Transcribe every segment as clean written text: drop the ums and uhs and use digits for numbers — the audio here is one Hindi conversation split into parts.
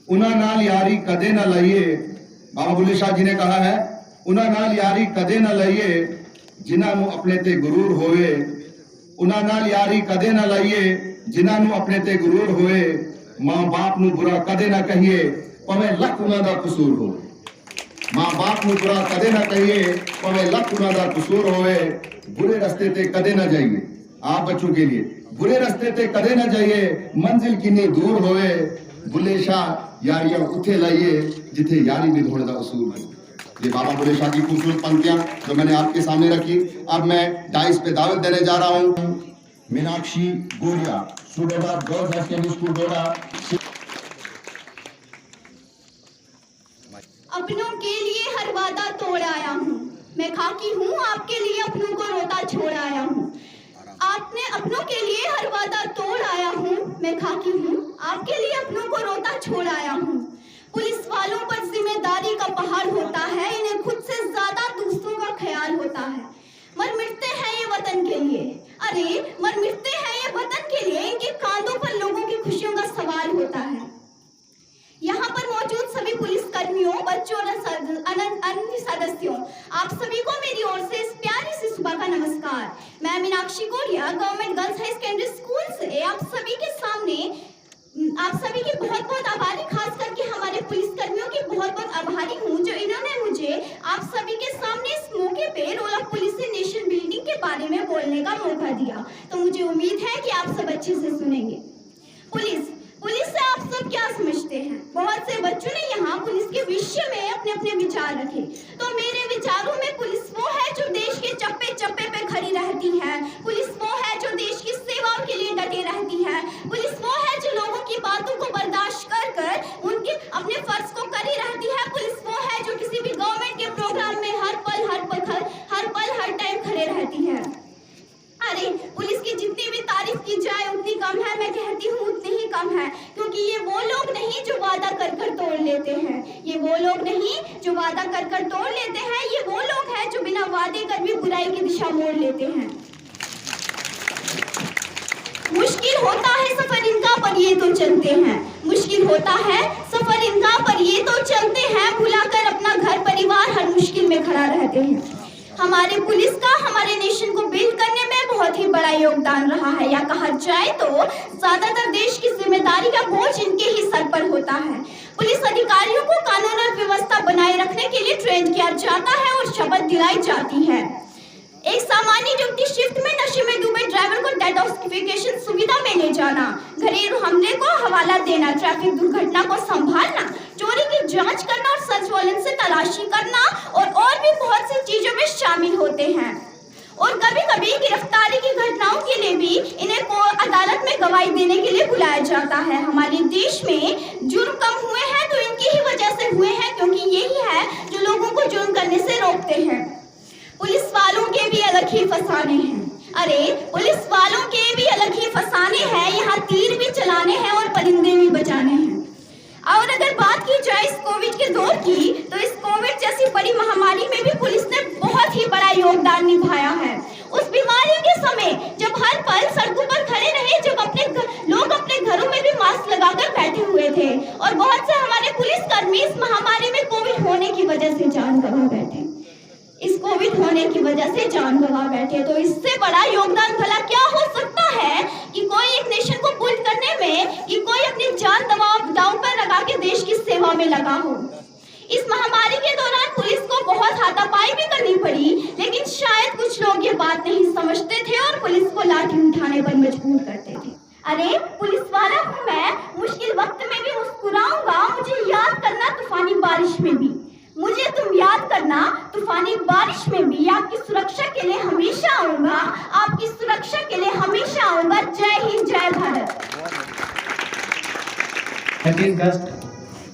उना नाल यारी कदे न लइए, बाबा बुल्ले शाह जी ने कहा है, उना नाल यारी कदे न लइए जिन्हां नूं अपने ते गुरूर होवे, उना नाल यारी कदे न लइए जिन्हां नूं अपने ते गुरूर होवे, मां बाप नूं बुरा कदे न कहिए भावें लख उन्हां दा कसूर होवे। मां बाप नूं बुरा कदे न कहिए भावें लख उन्हां दा कसूर होवे। बुरे रास्ते ते कदे न जाइए, आप बच्चों के लिए बुरे रास्ते ते कदे न जाइए, मंजिल किन्नी दूर होवे। बुल्ले शाह यारियां उथे लाइए जिथे यारी निभाने का उसूल है। ये बाबा बुल्ले शाह की खूबसूरत पंक्तियां जो मैंने आपके सामने रखी। अब मैं डाइस पे दावत देने जा रहा हूं Meenakshi Goria, student of girls high secondary school Doda. अपनों के लिए हर वादा तोड़ आया हूँ, मैं खाकी हूँ आपके लिए अपनों को रोता छोड़ आया हूँ। आपने अपनों के लिए हर वादा तोड़ आया हूँ, मैं खाकी हूँ आपके लिए अपनों को रोता छोड़ आया हूँ। पुलिस वालों पर जिम्मेदारी का पहाड़ होता है, इन्हें खुद से ज्यादा दूसरों का ख्याल होता है। मर मिटते हैं ये वतन के लिए, अरे मर मिटते हैं ये वतन के लिए, इनके कांधों पर लोगों की खुशियों का सवाल होता है। यहाँ पर मौजूद सभी पुलिस कर्मियों, बच्चों और अन्य सदस्यों, आप सभी को मेरी ओर से इस प्यारी सी सुबह का नमस्कार। मैं Meenakshi Goria, government girls high secondary school से आप सभी के सामने आप सभी की बहुत बहुत आभारी, खास करके हमारे पुलिस कर्मियों की बहुत बहुत आभारी हूँ जो इन्होंने मुझे आप सभी के सामने इस मौके पे role of police in nation building के बारे में बोलने का मौका दिया। तो मुझे उम्मीद है कि आप सब अच्छे से सुनेंगे। पुलिस से आप सब क्या समझते हैं? बहुत से बच्चों ने यहाँ पुलिस के विषय में अपने अपने विचार रखे। तो मेरे विचारों में पुलिस वो है जो देश के चप्पे चप्पे पे खड़ी रहती है। पुलिस वो है जो देश की सेवाओं के लिए डटी रहती है। पुलिस वो है जो लोगों की बातों को बर्दाश्त कर उनके अपने फर्ज को करी रहती है। पुलिस वो है जो किसी भी गवर्नमेंट के प्रोग्राम में हर पल हर टाइम खड़े रहती है। अरे पुलिस की जितनी भी तारीफ की जाए उतनी कम है, मैं कहती हूँ उतनी ही कम है, क्योंकि ये वो लोग नहीं जो वादा कर कर तोड़ लेते हैं। ये वो लोग नहीं जो वादा कर कर तोड़ लेते हैं, ये वो लोग हैं जो बिना वादे कर भी बुराई की दिशा मोड़ लेते हैं। मुश्किल होता है सफर इनका पर ये तो चलते हैं, मुश्किल होता है सफर इनका पर ये तो चलते हैं, भुलाकर अपना घर परिवार हर मुश्किल में खड़ा रहते हैं। हमारे पुलिस का हमारे नेशन को बिल्ड करने में बहुत ही बड़ा योगदान रहा है, या कहा जाए तो ज्यादातर देश की जिम्मेदारी का बोझ इनके ही सर पर होता है। पुलिस अधिकारियों को कानून और व्यवस्था बनाए रखने के लिए ट्रेन किया जाता है और शपथ दिलाई जाती है। एक सामान्य ड्यूटी शिफ्ट में नशे में डूबे ड्राइवर को डेटॉक्सिफिकेशन सुविधा में ले जाना, घरेलू हमले को हवाला देना, ट्रैफिक दुर्घटना को संभालना, चोरी की जांच करना और सर्च से तलाशी करना और भी बहुत सी चीजों में शामिल होते हैं। और कभी कभी गिरफ्तारी की घटनाओं के लिए भी इन्हें अदालत में गवाही देने के लिए बुलाया जाता है। हमारे देश में जुर्म कम हुए हैं तो इनकी ही वजह से हुए हैं, क्योंकि यही है जो लोगों को जुर्म करने से रोकते हैं। पुलिस वालों के भी अलग ही फसाने हैं, अरे पुलिस वालों के भी अलग ही फसाने हैं, यहाँ तीर भी चलाने हैं और परिंदे भी बचाने हैं। और अगर बात की जाए इस कोविड के दौर की, तो इस कोविड जैसी बड़ी महामारी में भी पुलिस ने बहुत ही बड़ा योगदान निभाया है। उस बीमारी के समय जब हर पल सड़कों पर खड़े रहे, जब लोग अपने घरों में भी मास्क लगाकर बैठे हुए थे, और बहुत से हमारे पुलिसकर्मी इस महामारी में कोविड होने की वजह से जान गंवा बैठे, इस कोविड होने की वजह से जान गंवा बैठे। तो इससे बड़ा योगदान भला क्या हो सकता है कि कोई एक नेशन को बिल्ड करने में, कि कोई अपनी जान दांव पर लगा के देश की सेवा में लगा हो। इस महामारी के दौरान पुलिस को बहुत हाथापाई भी करनी पड़ी, लेकिन शायद कुछ लोग ये बात नहीं समझते थे और पुलिस को लाठी उठाने पर मजबूर करते थे। अरे पुलिस वाला हूँ मैं, मुश्किल वक्त में भी मुस्कुराऊंगा, मुझे याद करना तूफानी बारिश में भी, मुझे तुम याद करना तूफानी बारिश में भी, आपकी सुरक्षा के लिए हमेशा आऊंगा, आपकी सुरक्षा के लिए हमेशा आऊंगा। जय हिंद, जय Bharat.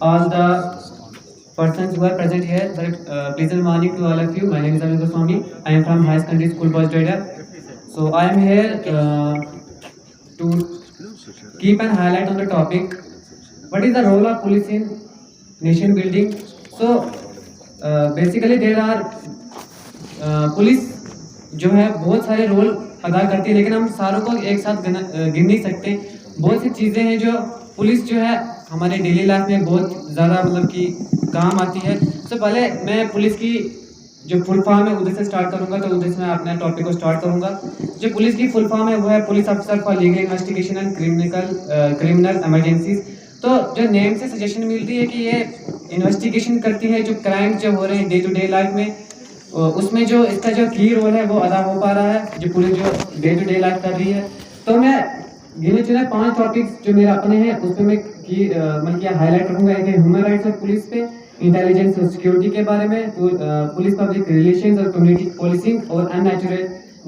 All the persons who are present here, pleasant morning to all of you. My name is Amit Goswami. I am from High Secondary School Boys Doida. So I am here to keep an highlight on the topic, what is the role of police in nation building. So basically there are police जो है बहुत सारे रोल अदा करती है, लेकिन हम सारों को एक साथ गिन नहीं सकते। बहुत सी चीज़ें हैं जो पुलिस जो है हमारे डेली लाइफ में बहुत ज़्यादा मतलब कि काम आती है। तो पहले मैं पुलिस की जो फुल फॉर्म है उधर से स्टार्ट करूंगा, तो उधर से मैं अपने टॉपिक को स्टार्ट करूंगा। जो पुलिस की फुल फॉर्म है वो है police officer for legal investigation and criminal emergencies. तो जो नेम से सजेशन मिलती है कि ये इन्वेस्टिगेशन करती है जो क्राइम जो हो रहे हैं डे टू डे लाइफ में, उसमें जो इसका जो की रोल है वो अदा हो पा रहा है जो पुलिस जो डे टू डे लाइफ कर रही है। तो मैं गिने चुने 5 टॉपिक्स जो मेरे अपने हैं उस पर मैं मतलब क्या हाईलाइट रखूंगा। एक है ह्यूमन राइट्स ऑफ पुलिस पे, इंटेलिजेंस और सिक्योरिटी के बारे में, पुलिस पब्लिक रिलेशंस और कम्युनिटी पुलिसिंग और अननेचुरल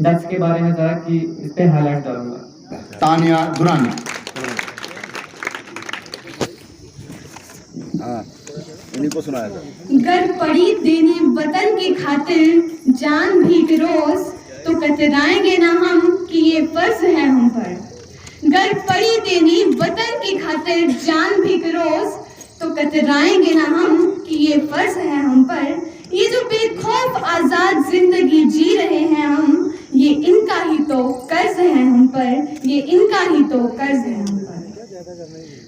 डेथ्स के बारे में जरा कि इस पे हाईलाइट करूंगा। तानिया दुरानी। हाँ, इन्हीं को सुनाया था। गर पड़ी देने वतन की खातिर जान भी फिरोज तो कतराएंगे ना हम कि ये फर्ज है हम पर। गर पड़ी देनी वतन की खातिर जान भी फिरोज तो कतराएंगे ना हम कि ये फर्ज है हम पर। ये जो बेखौफ आजाद जिंदगी जी रहे हैं हम, ये इनका ही तो कर्ज है हम पर, ये इनका ही तो कर्ज है हम पर।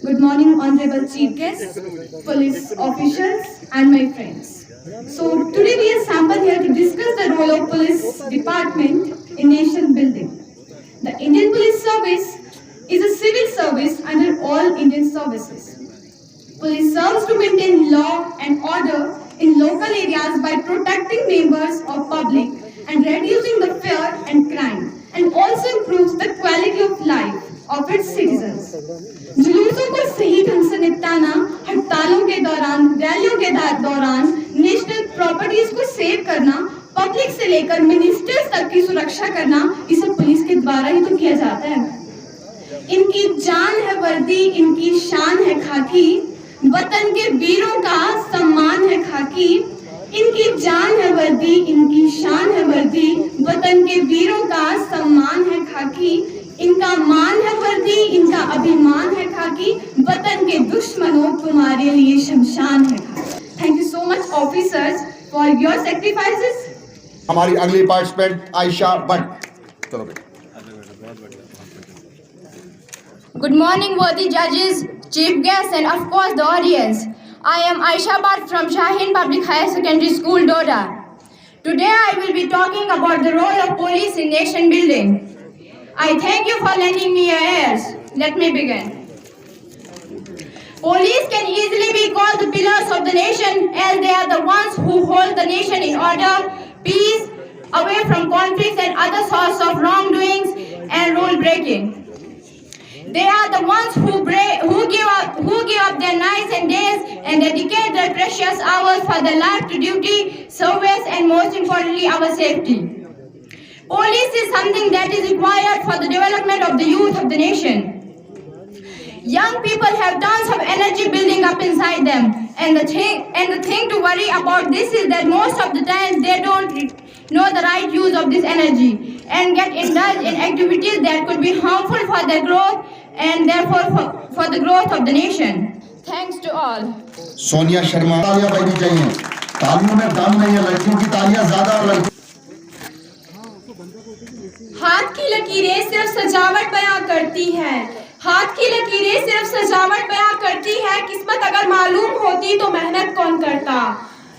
Good morning, honorable chief guests, police officials, and my friends. So today we are assembled here to discuss the role of police department in nation building. The Indian Police Service is a civil service under all Indian services. Police serves to maintain law and order in local areas by protecting members of public and reducing the fear and crime, and also improves the quality of life of its citizens. जुलूसों को सही ढंग से निपटाना, हड़तालों के दौरान, रैलियों के दौरान नेशनल प्रॉपर्टीज को सेव करना, पब्लिक से लेकर मिनिस्टर्स तक की सुरक्षा करना, इसे पुलिस के द्वारा ही तो किया जाता है। इनकी जान है वर्दी, इनकी शान है खाकी, वतन के वीरों का सम्मान है खाकी। इनकी जान है वर्दी, इनकी शान है वर्दी, वतन के वीरों का सम्मान है खाकी। इनका मान है वर्दी, इनका अभिमान है खाकी, वतन के दुश्मनों तुम्हारे लिए शमशान है खाकी। Thank you so much officers for your sacrifices. हमारी अगली पार्टिसिपेंट आयशा भट्ट। चलो बेटा। Good morning, worthy judges, chief guests, and of course the audience. I am Aisha Bhatt from Shaheen Public Higher Secondary School, Doda. Today I will be talking about the role of police in nation building. I thank you for lending me your ears. Let me begin. Police can easily be called the pillars of the nation, as they are the ones who hold the nation in order, peace, away from conflicts and other sorts of wrongdoings and rule breaking. They are the ones who give up their nights and days and dedicate their precious hours for their life to duty, service, and most importantly, our safety. Police is something that is required for the development of the youth of the nation. Young people have tons of energy building up inside them, and the thing to worry about this is that most of the time they don't know the right use of this energy and get indulged in activities that could be harmful for their growth and therefore for the growth of the nation. Thanks to all. Sonia Sharma. तालियां बजनी चाहिए। तालियों में दम नहीं है, लड़कियों की तालियां ज्यादा और लड़कियों। हाथ की लकीरें सिर्फ सजावट बयां करती हैं। हाथ की लकीरें सिर्फ सजावट बयां करती है, किस्मत अगर मालूम होती तो मेहनत कौन करता।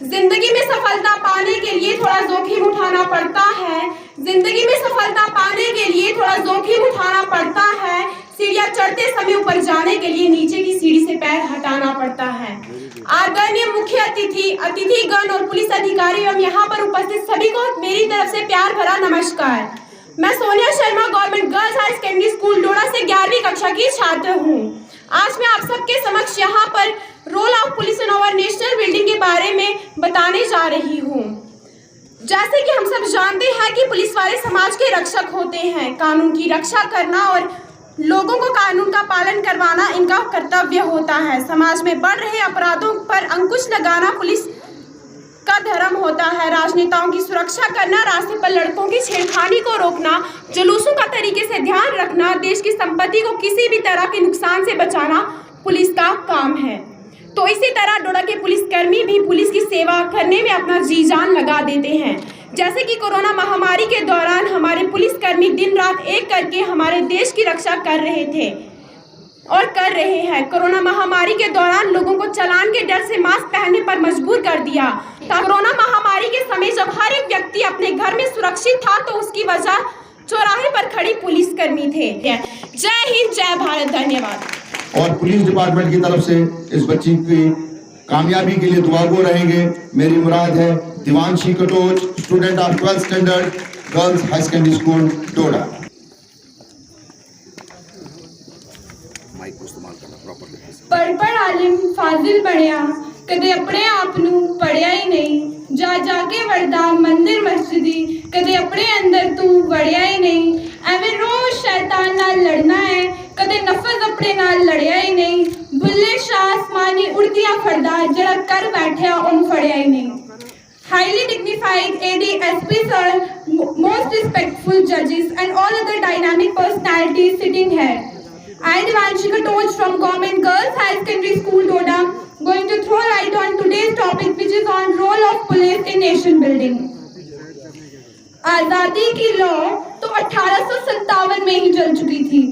जिंदगी में सफलता पाने के लिए थोड़ा जोखिम उठाना पड़ता है। जिंदगी में सफलता पाने के लिए थोड़ा जोखिम उठाना पड़ता है। सीढ़ियां चढ़ते समय ऊपर जाने के लिए नीचे की सीढ़ी से पैर हटाना पड़ता है। आदरणीय मुख्य अतिथिगण और पुलिस अधिकारी एवं यहाँ पर उपस्थित सभी को मेरी तरफ से प्यार भरा नमस्कार। मैं Sonia Sharma government girls high secondary school Doda से 11वीं कक्षा की छात्र हूँ। आज मैं आप सबके समक्ष यहाँ पर role of police in our national building के बारे में बताने जा रही हूँ। जैसे कि हम सब जानते हैं कि पुलिस वाले समाज के रक्षक होते हैं। कानून की रक्षा करना और लोगों को कानून का पालन करवाना इनका कर्तव्य होता है। समाज में बढ़ रहे अपराधों पर अंकुश लगाना पुलिस का धर्म होता है। राजनेताओं की सुरक्षा करना, रास्ते पर लड़कों की छेड़खानी को रोकना, जुलूसों का तरीके से ध्यान रखना, देश की संपत्ति को किसी भी तरह के नुकसान से बचाना पुलिस का काम है। तो इसी तरह डोडा के पुलिसकर्मी भी पुलिस की सेवा करने में अपना जी जान लगा देते हैं। जैसे कि कोरोना महामारी के दौरान हमारे पुलिसकर्मी दिन रात एक करके हमारे देश की रक्षा कर रहे थे। और कर रहे हैं। कोरोना महामारी के दौरान लोगों को चालान के डर से मास्क पहनने पर मजबूर कर दिया। कोरोना महामारी के समय जब हर एक व्यक्ति अपने घर में सुरक्षित था तो उसकी वजह चौराहे पर खड़ी पुलिसकर्मी थे। जय हिंद, जय भारत, धन्यवाद। और पुलिस डिपार्टमेंट की तरफ से इस बच्ची की कामयाबी के लिए दुआगो रहेंगे। मेरी मुराद है Divanshi Katoch, student of 12th standard, girls high secondary school Doda. पढ़ आलिम फाजिल ਬਣਿਆ ਕਦੇ ਆਪਣੇ ਆਪ ਨੂੰ ਪੜਿਆ ਹੀ ਨਹੀਂ ਜਾ ਜਾ ਕੇ ਵੜਦਾ ਮੰਦਿਰ ਮਸਜਿਦੀ ਕਦੇ ਆਪਣੇ ਅੰਦਰ ਤੂੰ ਵੜਿਆ ਹੀ ਨਹੀਂ ਐਵੇਂ ਰੋਜ਼ ਸ਼ੈਤਾਨ ਨਾਲ ਲੜਨਾ ਹੈ ਕਦੇ ਨਫਸ ਆਪਣੇ ਨਾਲ ਲੜਿਆ ਹੀ ਨਹੀਂ ਬੁੱਲੇ ਸ਼ਾਹ ਆਸਮਾਨੀ ਉੜਦੀਆਂ ਫੜਦਾ ਜਿਹੜਾ ਕਰ ਬੈਠਿਆ ਉਹਨੂੰ ਫੜਿਆ ਹੀ ਨਹੀਂ Highly dignified ADSP sir, most respectful judges and all other dynamic personalities sitting here. I, Divanshi Katoch from Government Girls High Secondary School, Doda, going to throw light on today's topic, which is on role of police in nation building. आजादी की लौ तो 1857 में ही जल चुकी थी,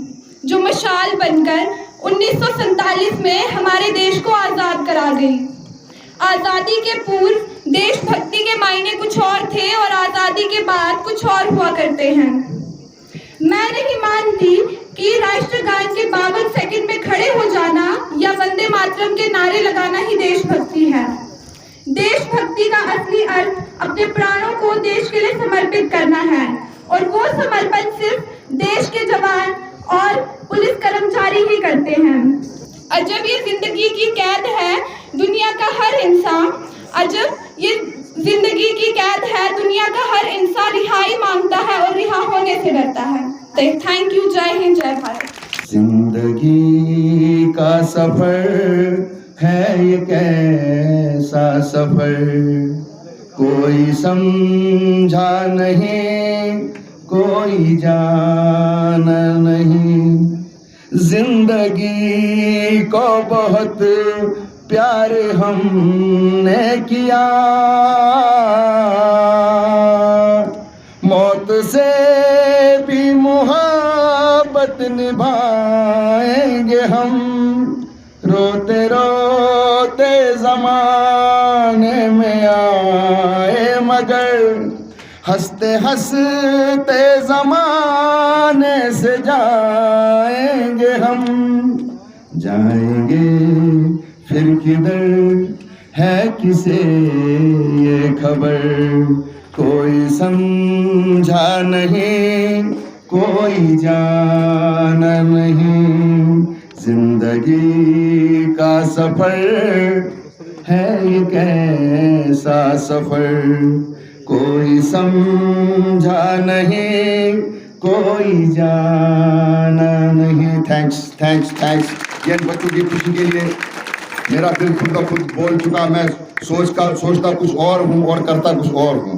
जो मशाल बनकर 1947 में हमारे देश को आजाद करा गई। आजादी के पूर्व देशभक्ति के मायने कुछ और थे और आजादी के बाद कुछ और हुआ करते हैं। मैं नहीं मानती कि राष्ट्रगान के 52 सेकंड में खड़े हो जाना या वंदे मातरम के नारे लगाना ही देशभक्ति है। देशभक्ति का असली अर्थ अपने प्राणों को देश के लिए समर्पित करना है और वो समर्पण सिर्फ देश के जवान और पुलिस कर्मचारी ही करते हैं। अजब ये जिंदगी की कैद है दुनिया का हर इंसान, अजब ये जिंदगी की कैद है दुनिया का हर इंसान रिहाई मांगता है और रिहा होने से डरता है। थैंक यू, जय हिंद, जय भारत। जिंदगी का सफर है ये कैसा सफर, कोई समझा नहीं, कोई जाना नहीं। जिंदगी को बहुत प्यार हमने किया, मौत से भी मोहब्बत निभाएंगे हम। रोते रोते जमाने में आए मगर हंसते हंसते जमाने से जाएंगे हम। जाएंगे फिर किधर है किसे ये खबर, कोई समझा नहीं, कोई जाना नहीं। जिंदगी का सफर है ये कैसा सफर, कोई समझा नहीं, कोई जाना नहीं। Thanks thanks thanks. ये बच्चों की खुशी के लिए मेरा दिल खुद का खुद बोल चुका। मैं सोचता कुछ और हूँ और करता कुछ और हूँ।